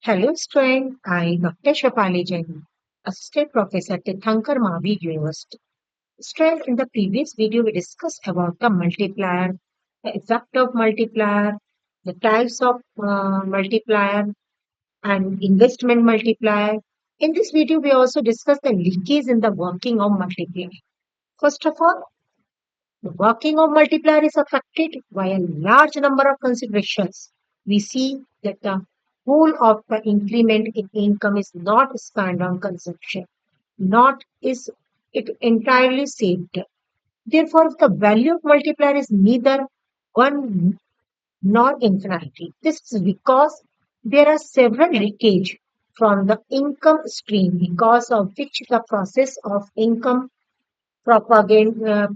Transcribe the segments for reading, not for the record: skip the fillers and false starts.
Hello, student. I, Dr. Shapali Jain, Assistant Professor at Thankar Mavi University. Student, in the previous video, we discussed about the multiplier, the effect of multiplier, the types of multiplier, and investment multiplier. In this video, we also discussed the leakage in the working of multiplier. First of all, the working of multiplier is affected by a large number of considerations. We see that the whole of the increment in income is not spent on consumption, not is it entirely saved. Therefore, the value of multiplier is neither one nor infinity. This is because there are several leakage from the income stream because of which the process of income propaganda,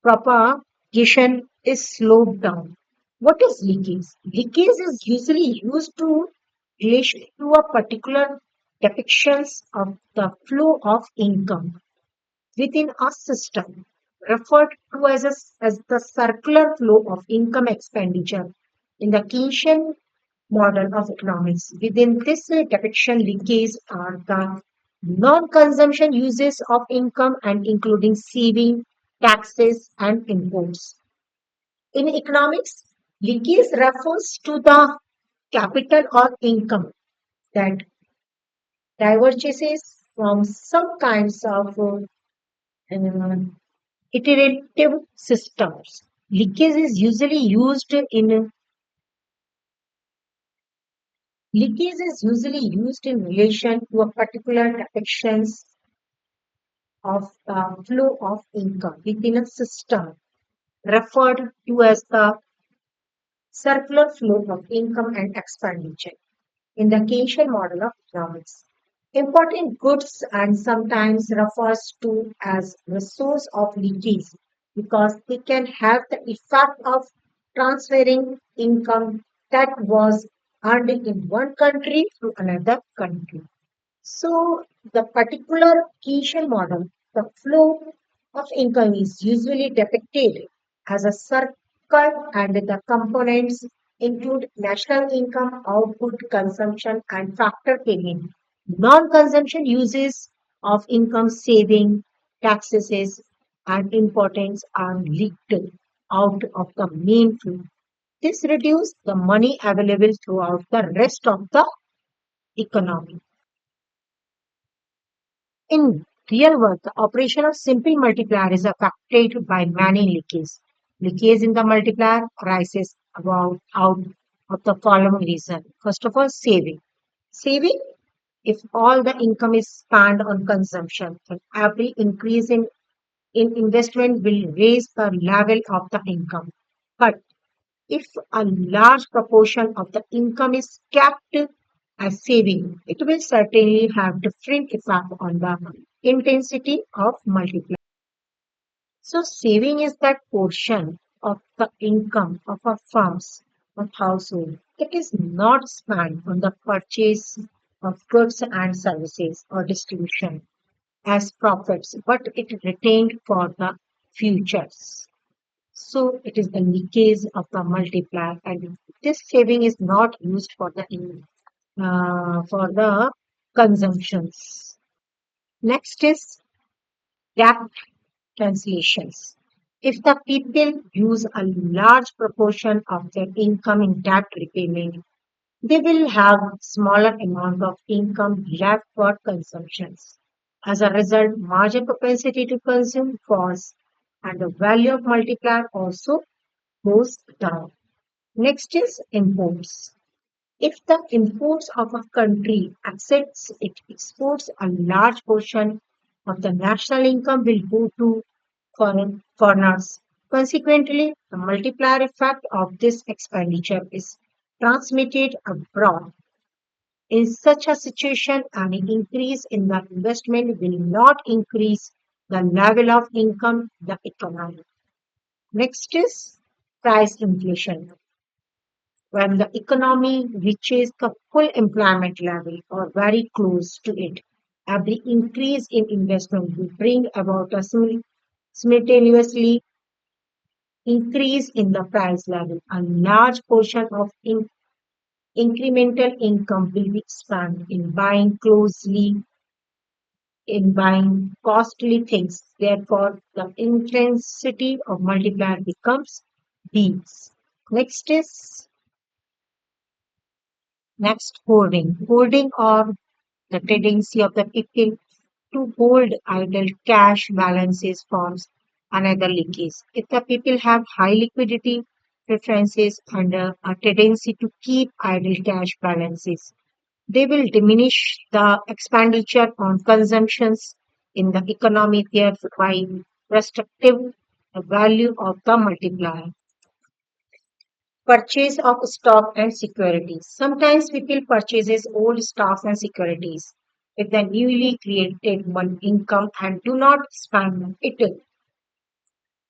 propagation is slowed down. What is leakage? Leakage is usually used to relation to a particular depictions of the flow of income within a system, referred to as the circular flow of income expenditure in the Keynesian model of economics. Within this depiction, leakage are the non-consumption uses of income and including saving, taxes, and imports. In economics, leakage refers to the capital or income that diverges from some kinds of iterative systems. Leakage is usually used in Leakage is usually used in relation to a particular depictions of the flow of income within a system, referred to as the circular flow of income and expenditure in the Keynesian model of economics. Important goods and sometimes refers to as the source of leakage because they can have the effect of transferring income that was earned in one country to another country. So the particular Keynesian model, the flow of income is usually depicted as a circle and the components include national income, output, consumption, and factor payment. Non-consumption uses of income saving, taxes, and importance are leaked out of the main flow. This reduces the money available throughout the rest of the economy. In real work, the operation of simple multiplier is affected by many leakages. Leakage in the multiplier arises about out of the following reason. First of all, saving. Saving, if all the income is spent on consumption, then every increase in investment will raise the level of the income. But if a large proportion of the income is kept as saving, it will certainly have different effect on the intensity of multiplier. So saving is that portion of the income of a firm's or household that is not spent on the purchase of goods and services or distribution as profits, but it retained for the futures. So it is the leakage of the multiplier, and this saving is not used for the consumptions. Next is debt cancellations. If the people use a large proportion of their income in debt repayment, they will have smaller amount of income left for consumptions. As a result, margin propensity to consume falls and the value of multiplier also goes down. Next is imports. If the imports of a country accepts it exports, a large portion of the national income will go to foreigners. Consequently, the multiplier effect of this expenditure is transmitted abroad. In such a situation, an increase in the investment will not increase the level of income in the economy. Next is price inflation. When the economy reaches the full employment level or very close to it, every increase in investment will bring about a simultaneously increase in the price level. A large portion of incremental income will be spent in buying costly things. Therefore, the intensity of multiplier becomes these. Next is next hoarding. Hoarding or the tendency of the people to hold idle cash balances forms another leakage. If the people have high liquidity preferences and a tendency to keep idle cash balances, they will diminish the expenditure on consumptions in the economy, thereby restricting the value of the multiplier. Purchase of stock and securities. Sometimes people purchases old stocks and securities with the newly created one income and do not spend it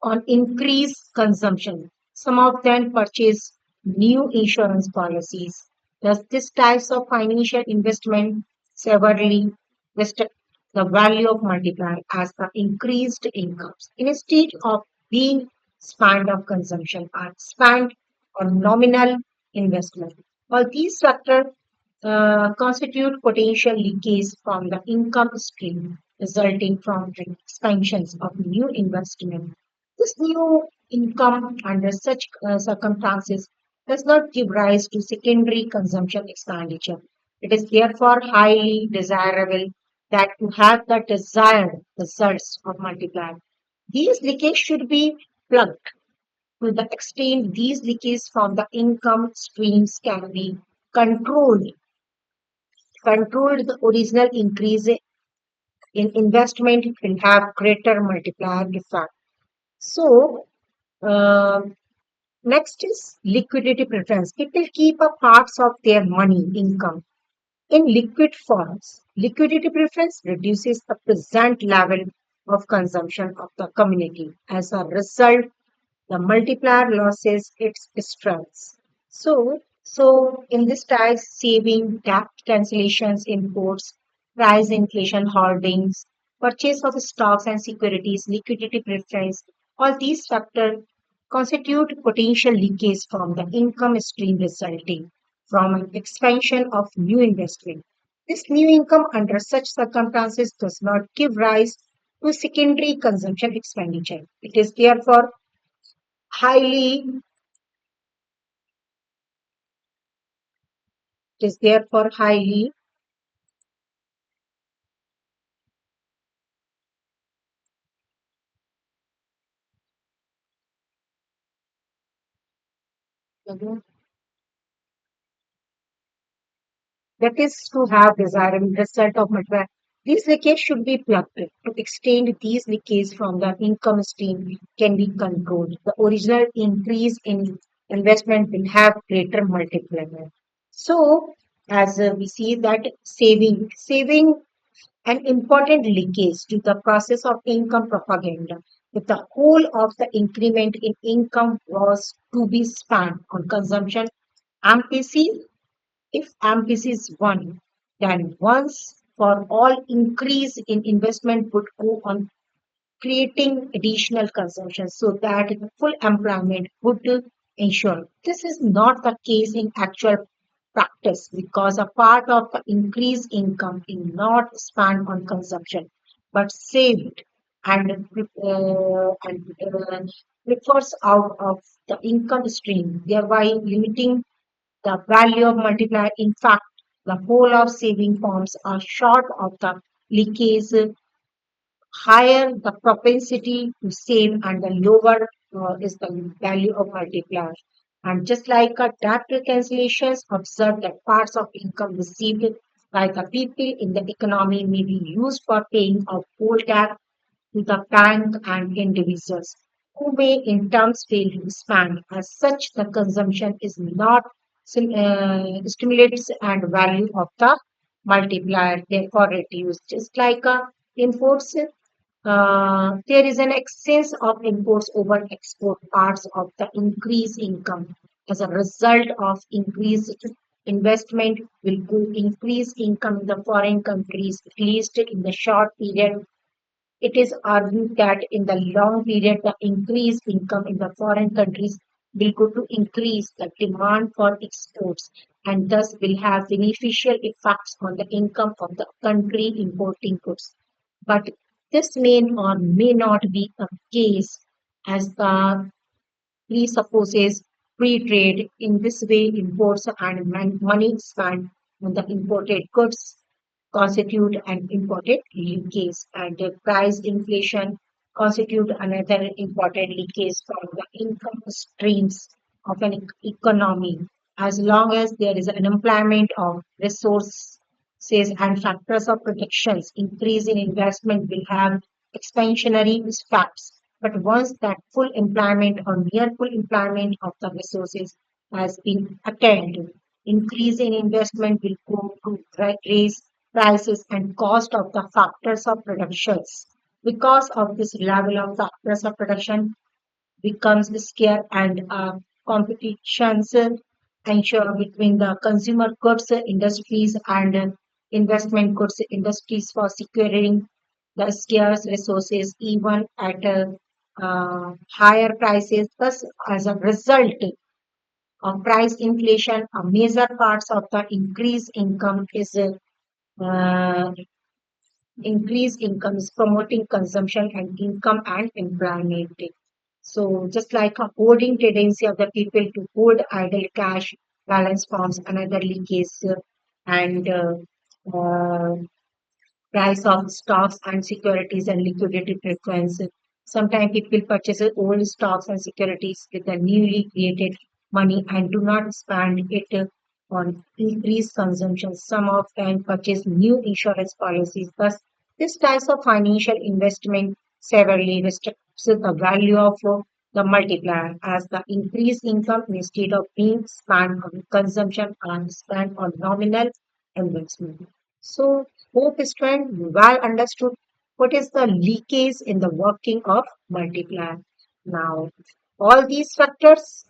on increased consumption. Some of them purchase new insurance policies. Thus, this types of financial investment severely restrict the value of multiplier as the increased incomes instead of being spent on consumption are spent on nominal investment. All these factors constitute potential leakage from the income stream resulting from the expansions of new investment. This new income under such circumstances does not give rise to secondary consumption expenditure. It is therefore highly desirable that to have the desired results of multiplier. These leakages should be plugged to the extent these leakages from the income streams can be controlled. Controlled, the original increase in investment will have greater multiplier effect. So, uh, next is liquidity preference. People keep a parts of their money income in liquid forms. Liquidity preference reduces the present level of consumption of the community. As a result, the multiplier loses its strength. So in this type, saving, debt cancellations, imports, price inflation, holdings, purchase of stocks and securities, liquidity preference, all these factors constitute potential leakage from the income stream resulting from an expansion of new investment. This new income under such circumstances does not give rise to secondary consumption expenditure. Highly, it is therefore highly that is to have desirable result of multiplier. These leakages should be plugged. To extend these leakages from the income stream can be controlled. The original increase in investment will have greater multiplier. So, as we see that saving an important leakage to the process of income propaganda. If the whole of the increment in income was to be spent on consumption, MPC if MPC is 1, then once for all increase in investment would go on creating additional consumption so that the full employment would ensure. This is not the case in actual practice because a part of the increased income is not spent on consumption but saved and prefers out of the income stream, thereby limiting the value of multiplier. In fact, the whole of saving forms are short of the leakage, higher the propensity to save and the lower is the value of multiplier. And just like a debt cancellations, observe that parts of income received by the people in the economy may be used for paying of old debt to the bank and individuals who may in terms fail to spend. As such, the consumption is not stimulates and value of the multiplier therefore reduced. Just like imports, there is an excess of imports over export parts of the increased income. As a result of increased investment will go increase income in the foreign countries, at least in the short period. It is argued that in the long period, the increased income in the foreign countries will go to increase the demand for exports and thus will have beneficial effects on the income of the country importing goods. But this may or may not be the case, as the presupposes free trade. In this way, imports and money spent on the imported goods constitute an important leakage, and the price inflation constitute another important leakage from the income streams of an economy. As long as there is an unemployment of resources and factors of protections, increase in investment will have expansionary effects. But once that full employment or near full employment of the resources has been attained, increase in investment will go to raise prices and cost of the factors of productions. Because of this level of factors of production becomes scarce and competitions ensure between the consumer goods industries and investment goods industries for securing the scarce resources even at higher prices. Thus, as a result of price inflation, a major parts of the uh, increased income is promoting consumption and income and employment. So just like a hoarding tendency of the people to hold idle cash balance forms another leakage and uh, price of stocks and securities and liquidity preference. Sometimes people purchase old stocks and securities with the newly created money and do not spend it on increased consumption. Some of them purchase new insurance policies. Thus, this type of financial investment severely restricts the value of the multiplier as the increased income instead of being spent on consumption and spent on nominal investment. So, hope strength well understood what is the leakage in the working of multiplier. Now, all these factors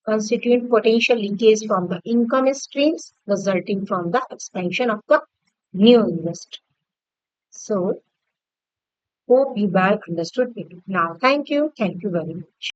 constitute potential leakage from the income streams resulting from the expansion of the new invest. So, hope you well understood it. Now, thank you. Thank you very much.